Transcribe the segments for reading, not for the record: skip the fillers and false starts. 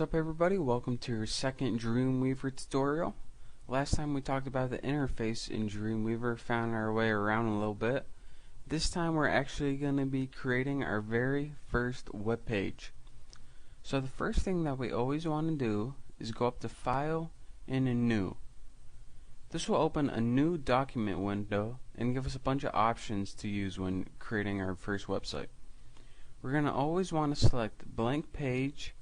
What's up everybody, welcome to your second Dreamweaver tutorial. Last time we talked about the interface in Dreamweaver, found our way around a little bit. This time we're actually going to be creating our very first web page. So the first thing that we always want to do is go up to File and a New. This will open a new document window and give us a bunch of options to use when creating our first website. We're going to always want to select blank page,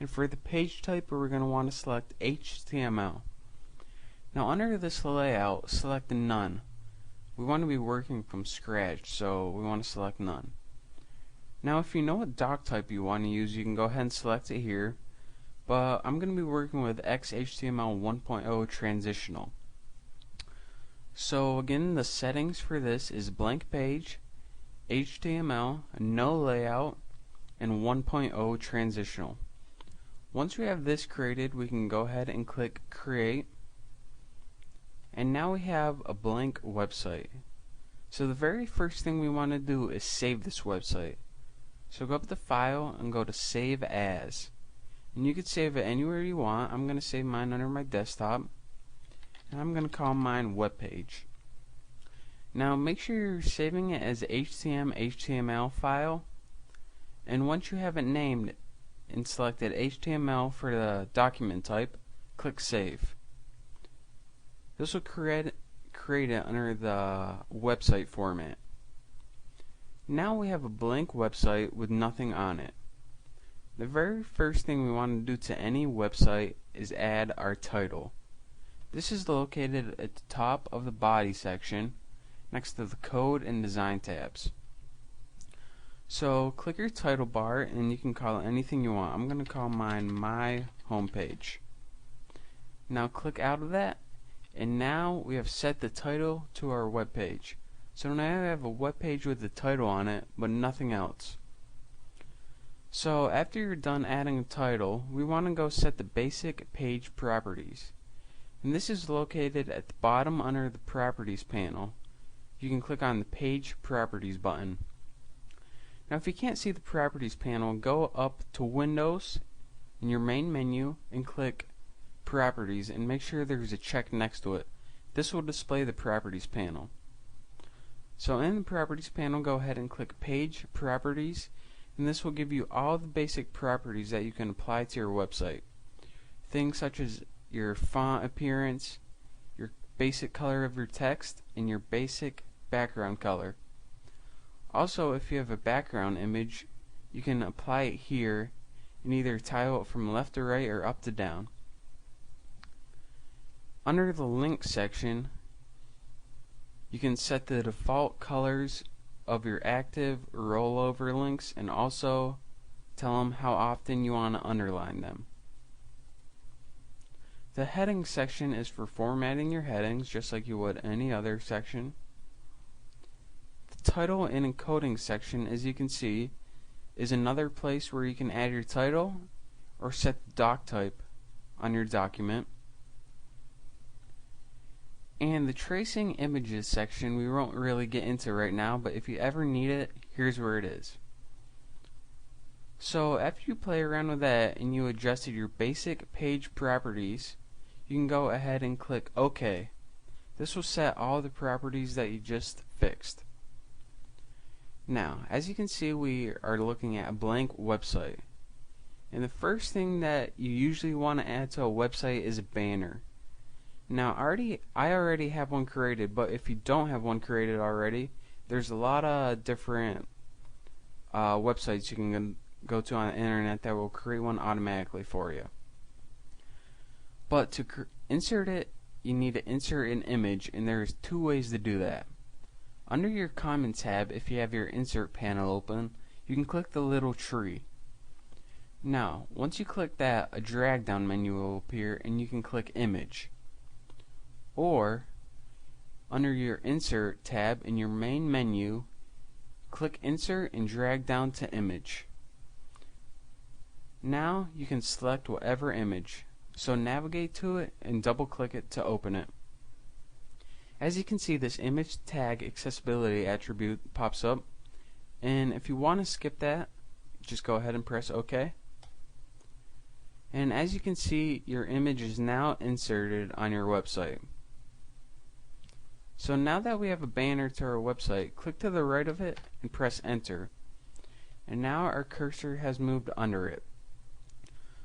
and for the page type we're going to want to select HTML. Now under this layout, select None. We want to be working from scratch, so we want to select None. Now if you know what doc type you want to use, you can go ahead and select it here, but I'm going to be working with XHTML 1.0 transitional. So again, the settings for this is blank page, HTML, no layout, and 1.0 transitional. Once we have this created, we can go ahead and click Create, and now we have a blank website. So the very first thing we want to do is save this website. So go up to File and go to Save As, and you can save it anywhere you want. I'm going to save mine under my desktop, and I'm going to call mine Webpage. Now make sure you're saving it as HTML file, and once you have it named and selected HTML for the document type, click Save. This will create it under the website format. Now we have a blank website with nothing on it. The very first thing we want to do to any website is add our title. This is located at the top of the body section next to the code and design tabs. So click your title bar and you can call it anything you want. I'm going to call mine My Homepage. Now click out of that, and now we have set the title to our web page. So now we have a web page with the title on it but nothing else. So after you're done adding a title, we want to go set the basic page properties, and this is located at the bottom under the properties panel. You can click on the page properties button. Now if you can't see the properties panel, go up to Windows in your main menu and click Properties, and make sure there's a check next to it. This will display the properties panel. So in the properties panel, go ahead and click Page Properties, and this will give you all the basic properties that you can apply to your website. Things such as your font appearance, your basic color of your text, and your basic background color. Also, if you have a background image, you can apply it here and either tile it from left to right or up to down. Under the link section, you can set the default colors of your active rollover links and also tell them how often you want to underline them. The heading section is for formatting your headings just like you would any other section. The title and encoding section, as you can see, is another place where you can add your title or set the doc type on your document. And the tracing images section we won't really get into right now, but if you ever need it, here's where it is. So after you play around with that and you adjusted your basic page properties, you can go ahead and click OK. This will set all the properties that you just fixed. Now, as you can see, we are looking at a blank website. And the first thing that you usually want to add to a website is a banner. Now, I already have one created, but if you don't have one created already, there's a lot of different websites you can go to on the internet that will create one automatically for you. But to insert it, you need to insert an image, and there's two ways to do that. Under your Common tab, if you have your Insert panel open, you can click the little tree. Now, once you click that, a drag down menu will appear and you can click Image. Or, under your Insert tab in your main menu, click Insert and drag down to Image. Now you can select whatever image. So navigate to it and double click it to open it. As you can see, this image tag accessibility attribute pops up, and if you want to skip that, just go ahead and press OK. And as you can see, your image is now inserted on your website. So now that we have a banner to our website, click to the right of it and press enter. And now our cursor has moved under it.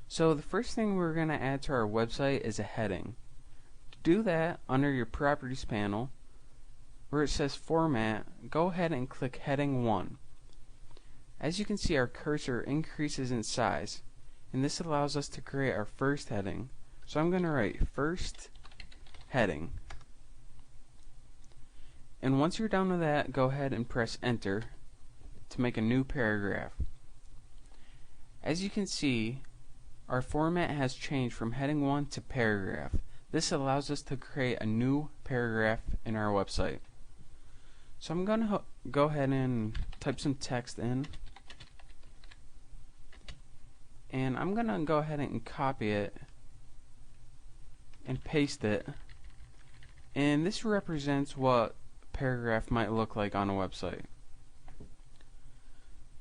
So the first thing we're going to add to our website is a heading. To do that, under your properties panel, where it says format, go ahead and click heading 1. As you can see, our cursor increases in size, and this allows us to create our first heading. So I'm going to write first heading. And once you're done with that, go ahead and press enter to make a new paragraph. As you can see, our format has changed from heading 1 to paragraph. This allows us to create a new paragraph in our website. So I'm going to go ahead and type some text in. And I'm going to go ahead and copy it and paste it. And this represents what a paragraph might look like on a website.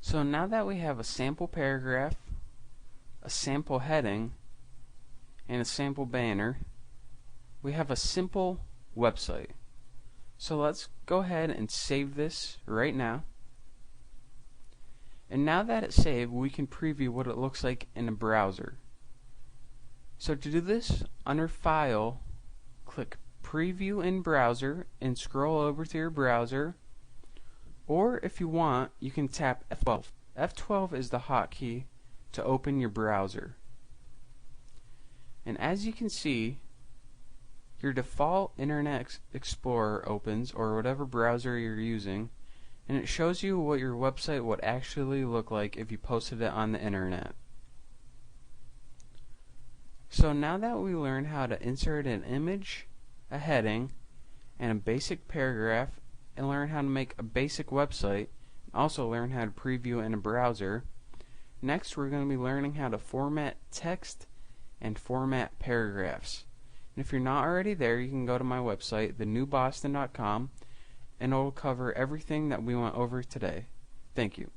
So now that we have a sample paragraph, a sample heading, and a sample banner, we have a simple website. So let's go ahead and save this right now. And now that it's saved, we can preview what it looks like in a browser. So to do this, under File, click Preview in Browser and scroll over to your browser. Or if you want, you can tap F12. F12 is the hotkey to open your browser. And as you can see, your default Internet Explorer opens, or whatever browser you're using, and it shows you what your website would actually look like if you posted it on the internet. So now that we learned how to insert an image, a heading, and a basic paragraph, and learn how to make a basic website, and also learn how to preview in a browser, next we're going to be learning how to format text and format paragraphs. And if you're not already there, you can go to my website, thenewboston.com, and it will cover everything that we went over today. Thank you.